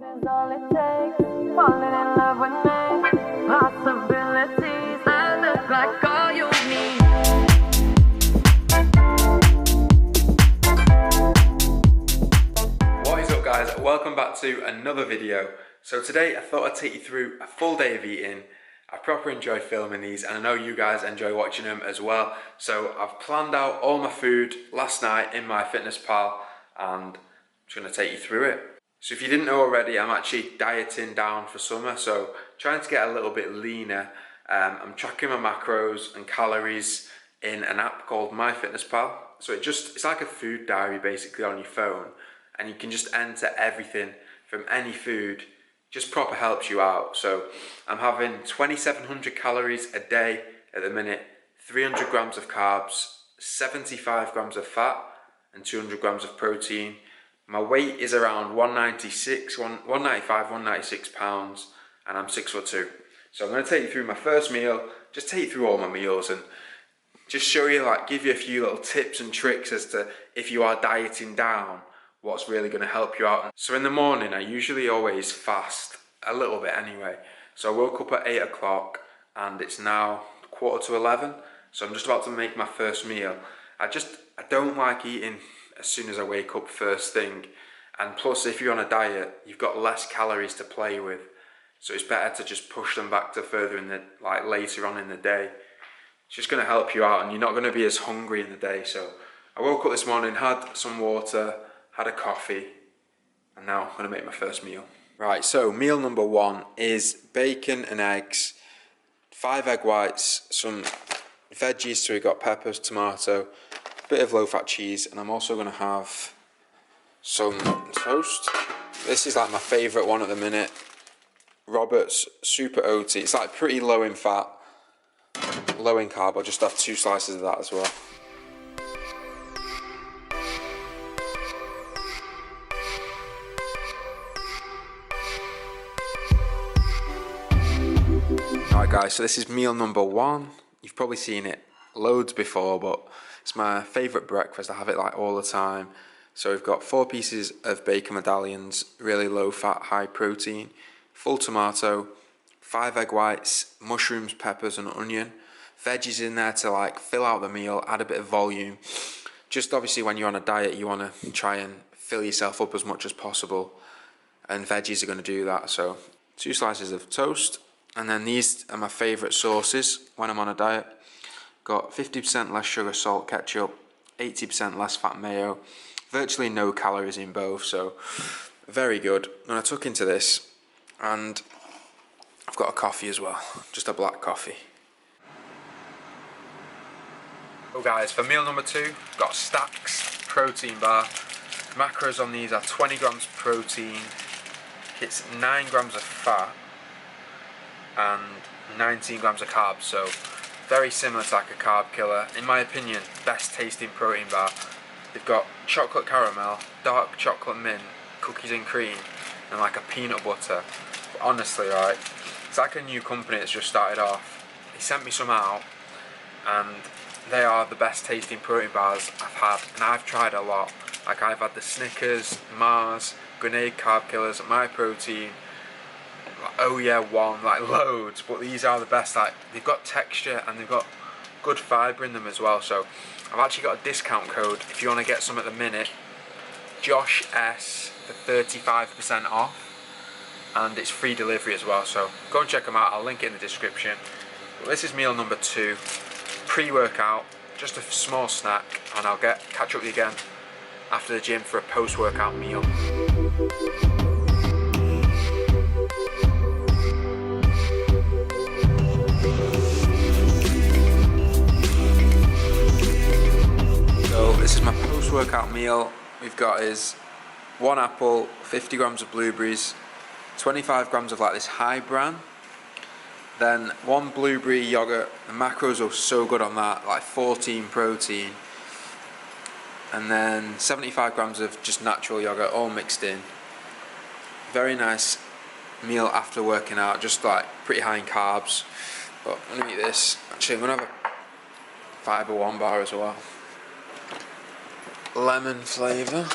is all it takes. Falling in love with me. Possibilities. I look like all you need. What is up, guys? Welcome back to another video. So today I thought I'd take you through a full day of eating. I proper enjoy filming these and I know you guys enjoy watching them as well. So I've planned out all my food last night in MyFitnessPal and I'm just going to take you through it. So if you didn't know already, I'm actually dieting down for summer, so trying to get a little bit leaner. I'm tracking my macros and calories in an app called MyFitnessPal. So it's like a food diary basically on your phone, and you can just enter everything from any food. Just proper helps you out. So I'm having 2,700 calories a day at the minute, 300 grams of carbs, 75 grams of fat, and 200 grams of protein. My weight is around 195, 196 pounds, and I'm 6'2". So I'm going to take you through my first meal, just take you through all my meals and just show you, like, give you a few little tips and tricks as to if you are dieting down, what's really going to help you out. So in the morning, I usually always fast, a little bit anyway. So I woke up at 8 o'clock and it's now 11:15. So I'm just about to make my first meal. I don't like eating as soon as I wake up first thing, and plus if you're on a diet you've got less calories to play with, so it's better to just push them back to further in the, like, later on in the day. It's just going to help you out and you're not going to be as hungry in the day. So I woke up this morning, had some water, had a coffee, and now I'm going to make my first meal. Right, so meal number one is bacon and eggs, 5 egg whites, some veggies, so we've got peppers, tomato, bit of low-fat cheese, and I'm also going to have some toast. This is like my favourite one at the minute, Robert's Super Oaty. It's like pretty low in fat, low in carb. I'll just have 2 slices of that as well. Alright guys, so this is meal number one. You've probably seen it loads before, but it's my favourite breakfast. I have it like all the time. So we've got 4 pieces of bacon medallions, really low fat, high protein, full tomato, 5 egg whites, mushrooms, peppers and onion. Veggies in there to like fill out the meal, add a bit of volume. Just obviously when you're on a diet you want to try and fill yourself up as much as possible, and veggies are going to do that. So 2 slices of toast, and then these are my favourite sauces when I'm on a diet. Got 50% less sugar, salt, ketchup, 80% less fat mayo, virtually no calories in both, so very good. And I took into this, and I've got a coffee as well, just a black coffee. So guys, for meal number two, got Stacks protein bar. Macros on these are 20 grams protein, it's 9 grams of fat, and 19 grams of carbs, so very similar to like a carb killer. In my opinion, best tasting protein bar. They've got chocolate caramel, dark chocolate mint, cookies and cream, and like a peanut butter. But honestly, right, it's like a new company that's just started off. They sent me some out and they are the best tasting protein bars I've had, and I've tried a lot. Like I've had the Snickers, Mars, Grenade Carb Killers, My Protein, Oh Yeah One, like loads, but these are the best. Like, they've got texture and they've got good fibre in them as well. So I've actually got a discount code if you want to get some at the minute, Josh S, for 35% off, and it's free delivery as well. So go and check them out, I'll link it in the description. But this is meal number two, pre-workout, just a small snack, and I'll catch up with you again after the gym for a post-workout meal. This is my post-workout meal. We've got is 1 apple, 50 grams of blueberries, 25 grams of like this high bran, then 1 blueberry yogurt. The macros are so good on that, like 14 protein, and then 75 grams of just natural yogurt all mixed in. Very nice meal after working out, just like pretty high in carbs. But I'm gonna eat this. Actually, I'm gonna have a Fiber One bar as well. Lemon flavour.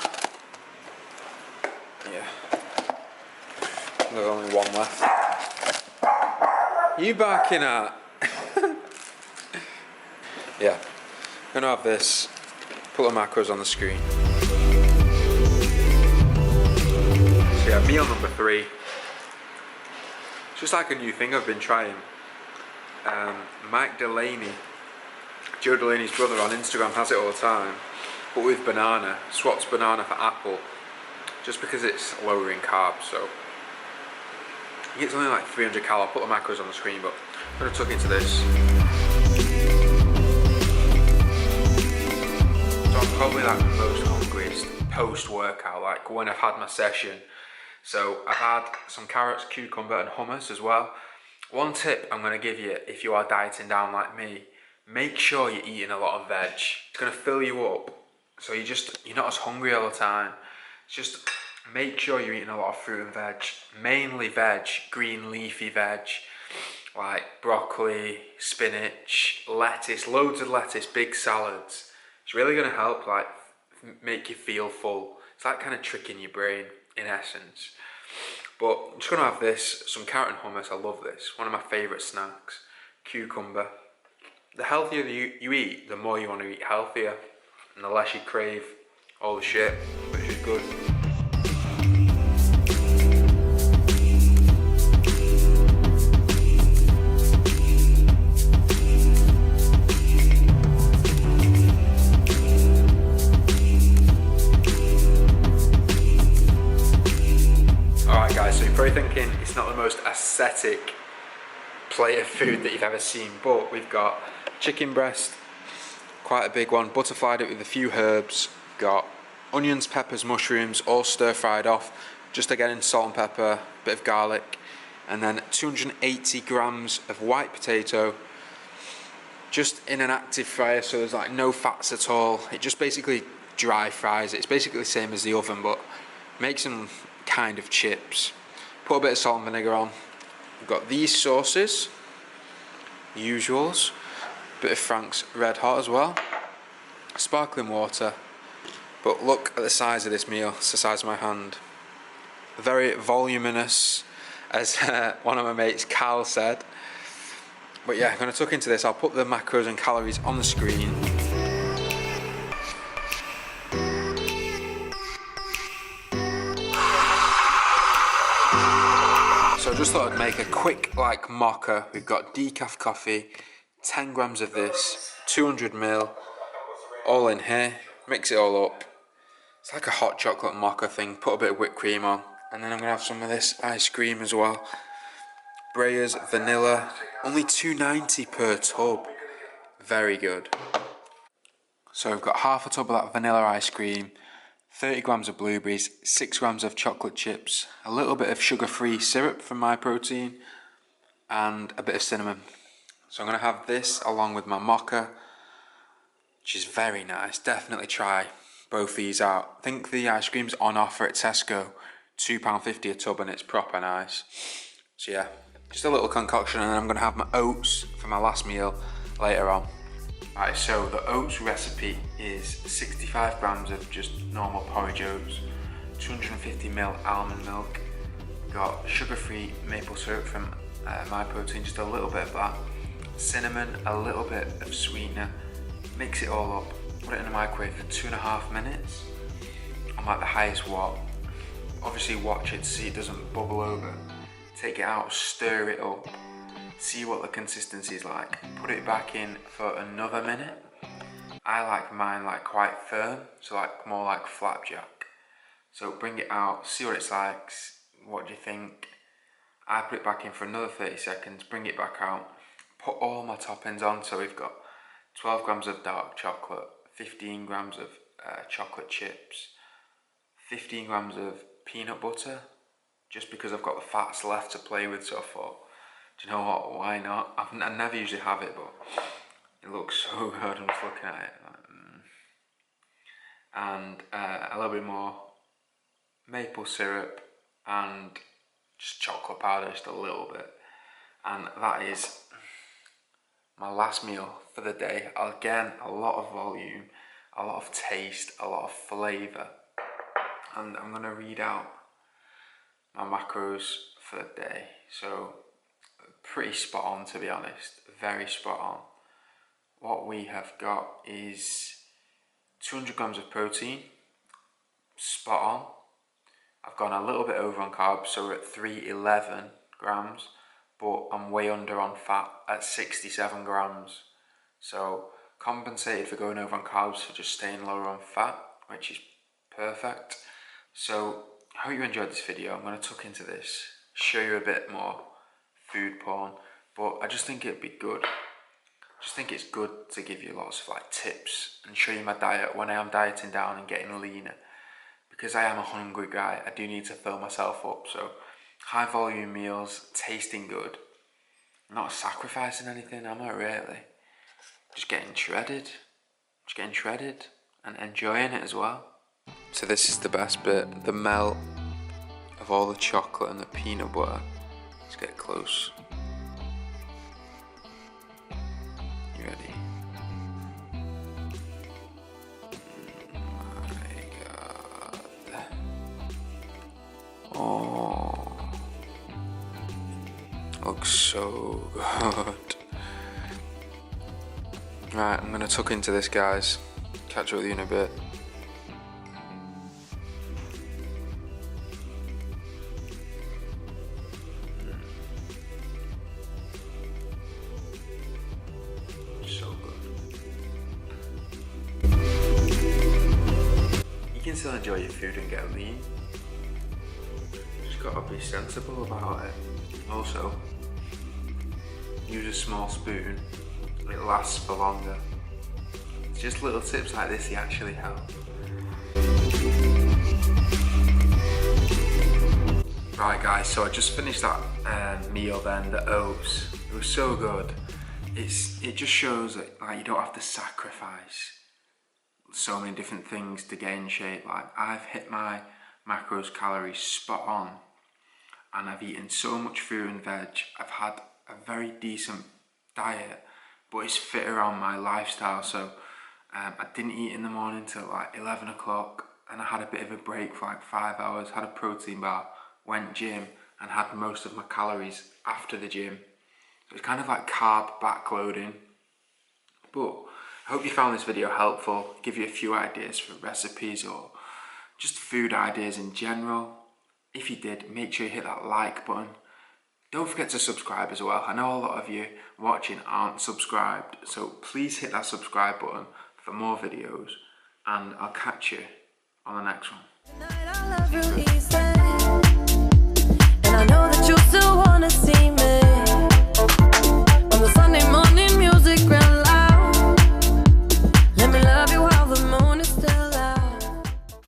Yeah. There's only one left. You barking at? Yeah, I'm gonna have this. Put the macros on the screen. So yeah, meal number 3. It's just like a new thing I've been trying. Mike Delaney, Joe Delaney's brother on Instagram, has it all the time, but with banana. Swaps banana for apple, just because it's lower in carbs. So it's only like 300 cal. I'll put the macros on the screen, but I'm gonna tuck into this. So I'm probably like the most hungriest post-workout, like when I've had my session. So I've had some carrots, cucumber and hummus as well. One tip I'm going to give you if you are dieting down like me, make sure you're eating a lot of veg. It's going to fill you up, so you're not as hungry all the time. Just make sure you're eating a lot of fruit and veg, mainly veg, green leafy veg, like broccoli, spinach, lettuce, loads of lettuce, big salads. It's really going to help like make you feel full. It's like kind of tricking your brain in essence. But I'm just going to have this, some carrot and hummus. I love this, one of my favourite snacks. Cucumber. The healthier you eat, the more you want to eat healthier, and the less you crave all the shit, which is good. So you're probably thinking it's not the most aesthetic plate of food that you've ever seen, but we've got chicken breast, quite a big one, butterflied it with a few herbs, got onions, peppers, mushrooms, all stir fried off, just again in salt and pepper, bit of garlic, and then 280 grams of white potato, just in an active fryer, so there's like no fats at all. It just basically dry fries it. It's basically the same as the oven, but makes them kind of chips. Put a bit of salt and vinegar on. We've got these sauces, usuals, bit of Frank's Red Hot as well, sparkling water. But look at the size of this meal, it's the size of my hand. Very voluminous, as one of my mates, Carl, said. But yeah, I'm going to tuck into this. I'll put the macros and calories on the screen. So I just thought I'd make a quick like mocha. We've got decaf coffee, 10 grams of this, 200 ml, all in here. Mix it all up. It's like a hot chocolate mocha thing. Put a bit of whipped cream on, and then I'm gonna have some of this ice cream as well. Breyers vanilla, only $2.90 per tub. Very good. So we've got half a tub of that vanilla ice cream, 30 grams of blueberries, 6 grams of chocolate chips, a little bit of sugar-free syrup from My Protein, and a bit of cinnamon. So I'm going to have this along with my mocha, which is very nice. Definitely try both these out. I think the ice cream's on offer at Tesco, £2.50 a tub, and it's proper nice. So yeah, just a little concoction, and then I'm going to have my oats for my last meal later on. Alright, so the oats recipe is 65 grams of just normal porridge oats, 250 ml almond milk, got sugar-free maple syrup from My Protein, just a little bit of that, cinnamon, a little bit of sweetener, mix it all up, put it in the microwave for 2.5 minutes on like the highest watt. Obviously watch it to see it doesn't bubble over. Take it out, stir it up, see what the consistency is like, put it back in for another minute. I like mine like quite firm, so like more like flapjack. So bring it out, see what it's like, what do you think? I put it back in for another 30 seconds, bring it back out, put all my toppings on. So we've got 12 grams of dark chocolate, 15 grams of chocolate chips, 15 grams of peanut butter, just because I've got the fats left to play with, so I thought, do you know what, why not? I never usually have it, but it looks so good. I'm just looking at it. And a little bit more maple syrup and just chocolate powder, just a little bit. And that is my last meal for the day. Again, a lot of volume, a lot of taste, a lot of flavour. And I'm going to read out my macros for the day. So pretty spot on, to be honest, very spot on. What we have got is 200 grams of protein, spot on. I've gone a little bit over on carbs, so we're at 311 grams, but I'm way under on fat at 67 grams. So compensated for going over on carbs for just staying lower on fat, which is perfect. So I hope you enjoyed this video. I'm going to tuck into this, show you a bit more food porn, but I just think it'd be good. I just think it's good to give you lots of like tips and show you my diet when I am dieting down and getting leaner. Because I am a hungry guy, I do need to fill myself up. So high volume meals, tasting good, not sacrificing anything, am I really? Just getting shredded and enjoying it as well. So this is the best bit, the melt of all the chocolate and the peanut butter. Let's get close. You ready? My God. Oh, looks so good. Right, I'm gonna tuck into this, guys. Catch up with you in a bit. So good. You can still enjoy your food and get lean. Just gotta be sensible about it. Also, use a small spoon. It lasts for longer. It's just little tips like this that actually help. Right guys, so I just finished that meal then, the oats. It was so good. It just shows that like you don't have to sacrifice so many different things to get in shape. Like I've hit my macros, calories spot on, and I've eaten so much fruit and veg. I've had a very decent diet, but it's fit around my lifestyle. So I didn't eat in the morning till like 11 o'clock, and I had a bit of a break for like 5 hours, had a protein bar, went gym, and had most of my calories after the gym. So it's kind of like carb backloading. But I hope you found this video helpful, give you a few ideas for recipes or just food ideas in general. If you did, make sure you hit that like button. Don't forget to subscribe as well. I know a lot of you watching aren't subscribed, so please hit that subscribe button for more videos, and I'll catch you on the next one. And I know that you still wanna see me on the Sunday morning music real loud. Let me love you.